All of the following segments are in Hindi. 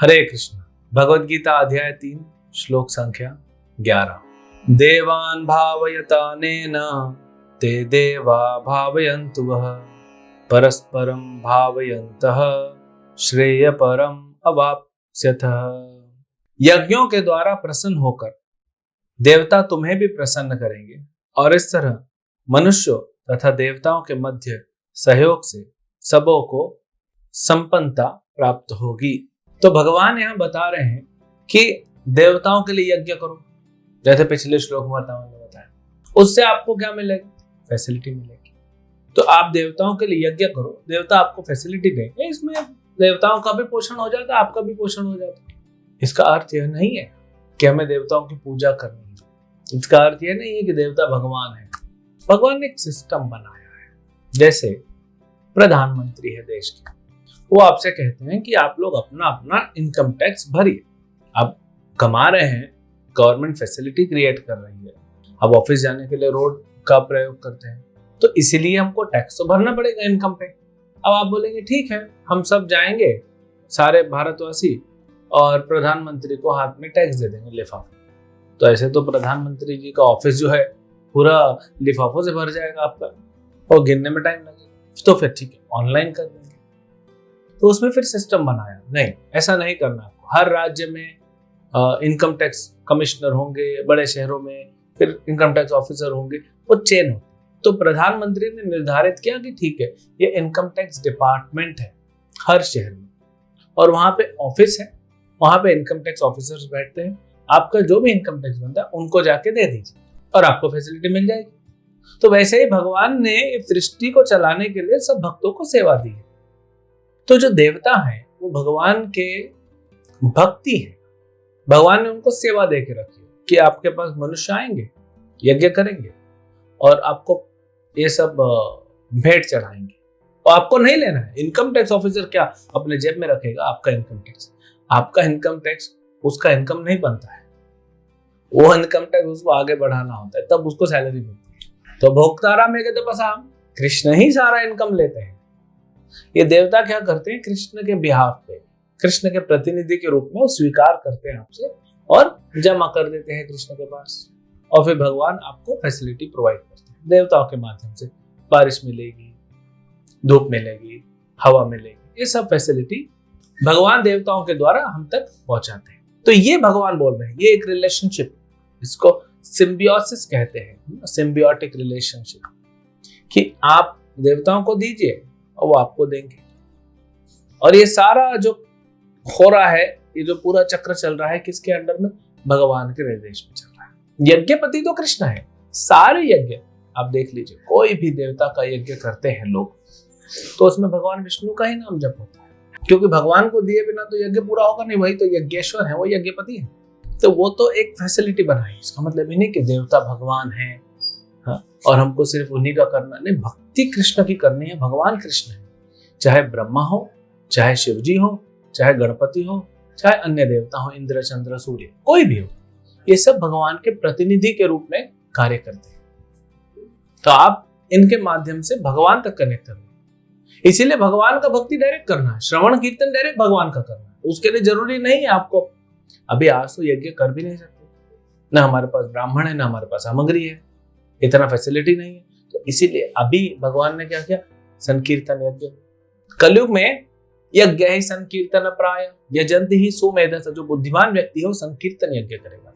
हरे कृष्ण। भगवद गीता अध्याय 3 श्लोक संख्या 11। देवान् भावयतानेन ते देवा भावयन्तु वः परस्परं भावयन्तः श्रेयपरम अवाप्स्यथः। यज्ञों के द्वारा प्रसन्न होकर देवता तुम्हें भी प्रसन्न करेंगे और इस तरह मनुष्यों तथा देवताओं के मध्य सहयोग से सबों को संपन्नता प्राप्त होगी। तो भगवान यहाँ बता रहे हैं कि देवताओं के लिए यज्ञ करो, जैसे पिछले श्लोक में बताया, उससे आपको क्या मिलेगा? फैसिलिटी मिलेगी। तो आप देवताओं के लिए यज्ञ करो, देवता आपको फैसिलिटी देंगे, इसमें देवताओं का भी पोषण हो जाता है, आपका भी पोषण हो जाता है। इसका अर्थ यह नहीं है कि हमें देवताओं की पूजा करनी है। इसका अर्थ यह नहीं है कि देवता भगवान है। भगवान ने एक सिस्टम बनाया है। जैसे प्रधानमंत्री है देश के, वो आपसे कहते हैं कि आप लोग अपना अपना इनकम टैक्स भरिए। आप कमा रहे हैं, गवर्नमेंट फैसिलिटी क्रिएट कर रही है, अब ऑफिस जाने के लिए रोड का प्रयोग करते हैं, तो इसीलिए हमको टैक्स तो भरना पड़ेगा इनकम पे। अब आप बोलेंगे ठीक है, हम सब जाएंगे सारे भारतवासी और प्रधानमंत्री को हाथ में टैक्स दे देंगे लिफाफे। तो ऐसे तो प्रधानमंत्री जी का ऑफिस जो है पूरा लिफाफों से भर जाएगा आपका, और गिनने में टाइम लगेगा। तो फिर ठीक है, ऑनलाइन कर देंगे। तो उसमें फिर सिस्टम बनाया, नहीं ऐसा नहीं करना आपको। हर राज्य में इनकम टैक्स कमिश्नर होंगे, बड़े शहरों में फिर इनकम टैक्स ऑफिसर होंगे, वो चेन होती। तो प्रधानमंत्री ने निर्धारित किया कि ठीक है, ये इनकम टैक्स डिपार्टमेंट है हर शहर में, और वहां पे ऑफिस है, वहां पे इनकम टैक्स ऑफिसर्स बैठते हैं। आपका जो भी इनकम टैक्स बनता है उनको जाके दे दीजिए और आपको फैसिलिटी मिल जाएगी। तो वैसे ही भगवान ने इस सृष्टि को चलाने के लिए सब भक्तों को सेवा दी है। तो जो देवता है वो भगवान के भक्ति है। भगवान ने उनको सेवा दे के रखी है कि आपके पास मनुष्य आएंगे, यज्ञ करेंगे और आपको ये सब भेंट चढ़ाएंगे, और आपको नहीं लेना है। इनकम टैक्स ऑफिसर क्या अपने जेब में रखेगा आपका इनकम टैक्स? आपका इनकम टैक्स उसका इनकम नहीं बनता है, वो इनकम टैक्स उसको आगे बढ़ाना होता है, तब उसको सैलरी मिलती है। तो भोक्ताराम में कहते बस हम कृष्ण ही सारा इनकम लेते हैं। ये देवता क्या करते हैं? कृष्ण के बिहाफ पे, कृष्ण के प्रतिनिधि के रूप में वो स्वीकार करते हैं आपसे और जमा कर देते हैं कृष्ण के पास, और फिर भगवान आपको फैसिलिटी प्रोवाइड करते हैं देवताओं के माध्यम से। बारिश मिलेगी, धूप मिलेगी, हवा मिलेगी, ये सब फैसिलिटी भगवान देवताओं के द्वारा हम तक पहुंचाते हैं। तो ये भगवान बोल रहे हैं, ये एक रिलेशनशिप, इसको सिम्बियोसिस कहते हैं, सिम्बियोटिक रिलेशनशिप, कि आप देवताओं को दीजिए और वो आपको देंगे। और ये सारा जो हो रहा है, ये जो पूरा चक्र चल रहा है, किसके अंडर में? भगवान के निर्देश में चल रहा है। यज्ञपति तो कृष्ण है। सारे यज्ञ आप देख लीजिए, कोई भी देवता का यज्ञ करते हैं लोग, तो उसमें भगवान विष्णु का ही नाम जप होता है, क्योंकि भगवान को दिए बिना तो यज्ञ पूरा होगा नहीं। वही तो यज्ञेश्वर है, वो यज्ञपति है। तो वो तो एक फैसिलिटी बनाई। इसका मतलब ही नहीं कि देवता भगवान है, हाँ, और हमको सिर्फ उन्हीं का करना नहीं। भक्ति कृष्ण की करनी है, भगवान कृष्ण है। चाहे ब्रह्मा हो, चाहे शिव जी हो, चाहे गणपति हो, चाहे अन्य देवता हो, इंद्र चंद्र सूर्य, कोई भी हो, ये सब भगवान के प्रतिनिधि के रूप में कार्य करते हैं। तो आप इनके माध्यम से भगवान तक कनेक्ट करना है। इसीलिए भगवान का भक्ति डायरेक्ट करना है, श्रवण कीर्तन डायरेक्ट भगवान का करना है। उसके लिए जरूरी नहीं है आपको, अभी आज तो यज्ञ कर भी नहीं सकते, ना हमारे पास ब्राह्मण है, ना हमारे पास सामग्री है, इतना फैसिलिटी नहीं है। तो इसीलिए अभी भगवान ने क्या किया? संकीर्तन यज्ञ। कलयुग में यज्ञ ही संकीर्तन प्राय यजंति ही सुमेधस। जो बुद्धिमान व्यक्ति है वो संकीर्तन यज्ञ करेगा।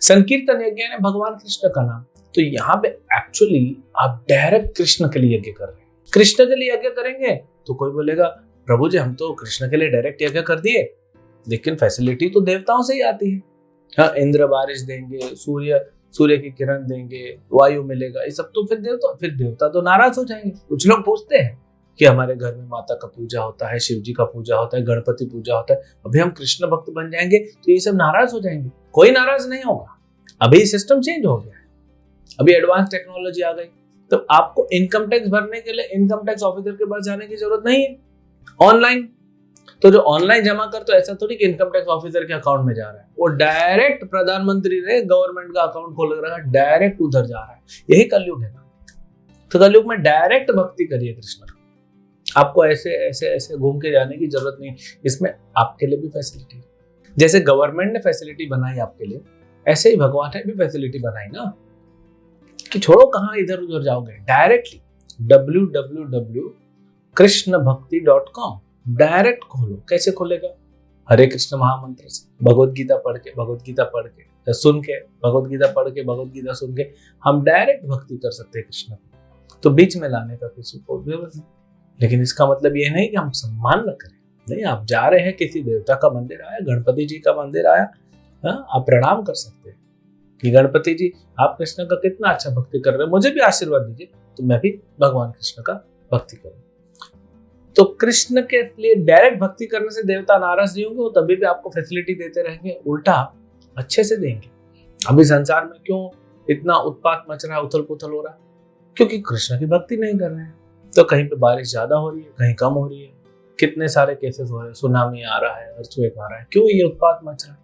संकीर्तन यज्ञ ने भगवान कृष्ण का नाम। तो यहाँ पे एक्चुअली आप डायरेक्ट कृष्ण के लिए यज्ञ कर रहे हैं। कृष्ण के लिए यज्ञ करेंगे तो कोई बोलेगा प्रभु जी हम तो कृष्ण के लिए डायरेक्ट यज्ञ कर दिए, लेकिन फैसिलिटी तो देवताओं से ही आती है। हाँ, इंद्र बारिश देंगे, सूर्य की किरण देंगे, वायु मिलेगा, ये सब तो फिर देवता तो नाराज हो जाएंगे। कुछ लोग पूछते हैं कि हमारे घर में माता का पूजा होता है, शिव जी का पूजा होता है, गणपति पूजा होता है, अभी हम कृष्ण भक्त बन जाएंगे तो ये सब नाराज हो जाएंगे। कोई नाराज नहीं होगा। अभी सिस्टम चेंज हो गया है, अभी एडवांस टेक्नोलॉजी आ गई। तो आपको इनकम टैक्स भरने के लिए इनकम टैक्स ऑफिसर के पास जाने की जरूरत नहीं है, ऑनलाइन। तो जो ऑनलाइन जमा कर, तो ऐसा थोड़ी कि इनकम टैक्स ऑफिसर के अकाउंट में जा रहा है, वो डायरेक्ट प्रधानमंत्री ने गवर्नमेंट का अकाउंट खोल रखा है, डायरेक्ट उधर जा रहा है। यही कलयुग है ना। तो कलयुग में डायरेक्ट भक्ति करिए कृष्ण। आपको ऐसे ऐसे ऐसे घूम के जाने की जरूरत नहीं। इसमें आपके लिए भी फैसिलिटी है। जैसे गवर्नमेंट ने फैसिलिटी बनाई आपके लिए, ऐसे ही भगवान ने भी फैसिलिटी बनाई ना, कि छोड़ो कहाँ इधर उधर जाओगे, डायरेक्टली www.krishnabhakti.com डायरेक्ट खोलो। कैसे खोलेगा? हरे कृष्ण महामंत्र से, भगवत गीता पढ़ के, भगवत गीता पढ़ के या सुन के, भगवत गीता पढ़ के, भगवत गीता सुन के हम डायरेक्ट भक्ति कर सकते हैं कृष्ण को। तो बीच में लाने का किसी को जरूरत नहीं। लेकिन इसका मतलब ये नहीं कि हम सम्मान न करें। नहीं, आप जा रहे हैं, किसी देवता का मंदिर आया, गणपति जी का मंदिर आया, आप प्रणाम कर सकते हैं कि गणपति जी आप कृष्ण का कितना अच्छा भक्ति कर रहे हैं, मुझे भी आशीर्वाद दीजिए तो मैं भी भगवान कृष्ण का भक्ति करूं। तो कृष्ण के लिए डायरेक्ट भक्ति करने से देवता नाराज नहीं होंगे, वो तभी भी आपको फैसिलिटी देते रहेंगे, उल्टा अच्छे से देंगे। अभी संसार में क्यों इतना उत्पात मच रहा है, उथल पुथल हो रहा है? क्योंकि कृष्ण की भक्ति नहीं कर रहे हैं। तो कहीं पे बारिश ज्यादा हो रही है, कहीं कम हो रही है, कितने सारे केसेस हो रहे हैं, सुनामी आ रहा है, अर्थक्वेक आ रहा है। क्यों ये उत्पात मच रहा है?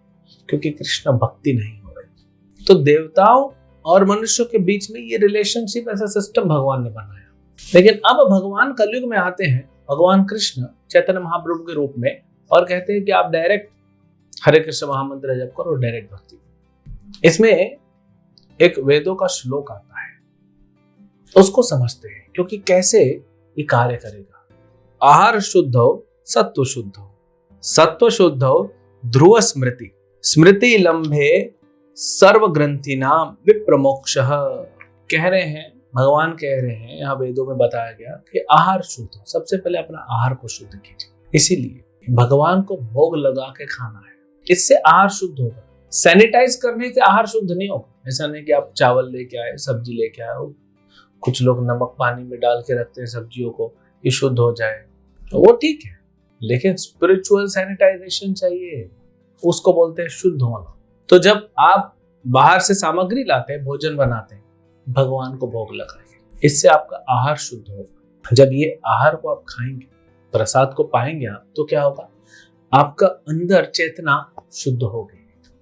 क्योंकि कृष्ण भक्ति नहीं हो रही। तो देवताओं और मनुष्यों के बीच में ये रिलेशनशिप, ऐसा सिस्टम भगवान ने बनाया। लेकिन अब भगवान कलयुग में आते हैं, भगवान कृष्ण चैतन्य महाप्रभु के रूप में, और कहते हैं कि आप डायरेक्ट हरे कृष्ण महामंत्र जप करो, डायरेक्ट भक्ति। इसमें एक वेदों का श्लोक आता है, उसको समझते हैं, क्योंकि कैसे ये कार्य करेगा। आहार शुद्ध हो, सत्व शुद्ध हो, सत्व शुद्ध हो, ध्रुव स्मृति, स्मृति लंबे सर्व ग्रंथि नाम विप्रमोक्षः। कह रहे हैं, भगवान कह रहे हैं, यहाँ वेदों में बताया गया कि आहार शुद्ध हो। सबसे पहले अपना आहार को शुद्ध कीजिए। इसीलिए भगवान को भोग लगा के खाना है, इससे आहार शुद्ध होगा। सैनिटाइज करने से आहार शुद्ध नहीं होगा। ऐसा नहीं कि आप चावल लेके आए, सब्जी लेके आए हो, कुछ लोग नमक पानी में डाल के रखते हैं सब्जियों को कि शुद्ध हो जाए, तो वो ठीक है, लेकिन स्पिरिचुअल सैनिटाइजेशन चाहिए, उसको बोलते हैं शुद्ध होना। तो जब आप बाहर से सामग्री लाते हैं, भोजन बनाते हैं, भगवान को भोग लगाइए, इससे आपका आहार शुद्ध होगा। जब ये आहार को आप खाएंगे, प्रसाद को पाएंगे आप, तो क्या होगा? आपका अंदर चेतना शुद्ध होगी।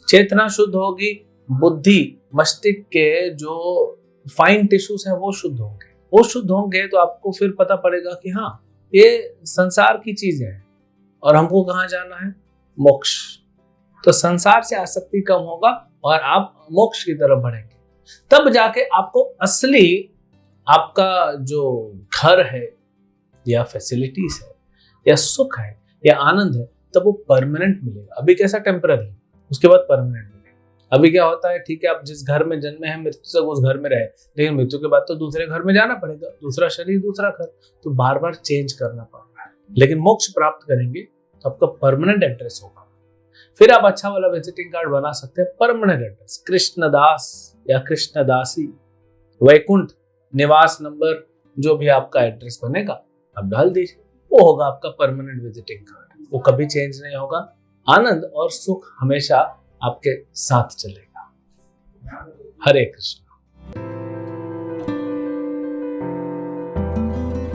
चेतना शुद्ध होगी, बुद्धि, मस्तिष्क के जो फाइन टिश्यूज है वो शुद्ध होंगे। वो शुद्ध होंगे तो आपको फिर पता पड़ेगा कि हाँ, ये संसार की चीजें हैं और हमको कहाँ जाना है? मोक्ष। तो संसार से आसक्ति कम होगा और आप मोक्ष की तरफ बढ़ेंगे। तब जाके आपको असली आपका जो घर है या फैसिलिटीज है या सुख है या आनंद है, तब वो परमानेंट मिलेगा। अभी कैसा टेम्पररी, उसके बाद परमानेंट मिलेगा। अभी क्या होता है, ठीक है, आप जिस घर में जन्मे हैं मृत्यु तक उस घर में रहे, लेकिन मृत्यु के बाद तो दूसरे घर में जाना पड़ेगा, दूसरा शरीर, दूसरा घर, तो बार बार चेंज करना पड़ रहा है। लेकिन मोक्ष प्राप्त करेंगे तो आपका परमानेंट एड्रेस होगा। फिर आप अच्छा वाला विजिटिंग कार्ड बना सकते हैं, परमानेंट एड्रेस, कृष्णदास या कृष्णदासी, वैकुंठ निवास नंबर, जो भी आपका एड्रेस बनेगा आप डाल दीजिए, वो होगा आपका परमानेंट विजिटिंग कार्ड। वो कभी चेंज नहीं होगा। आनंद और सुख हमेशा आपके साथ चलेगा। हरे कृष्ण।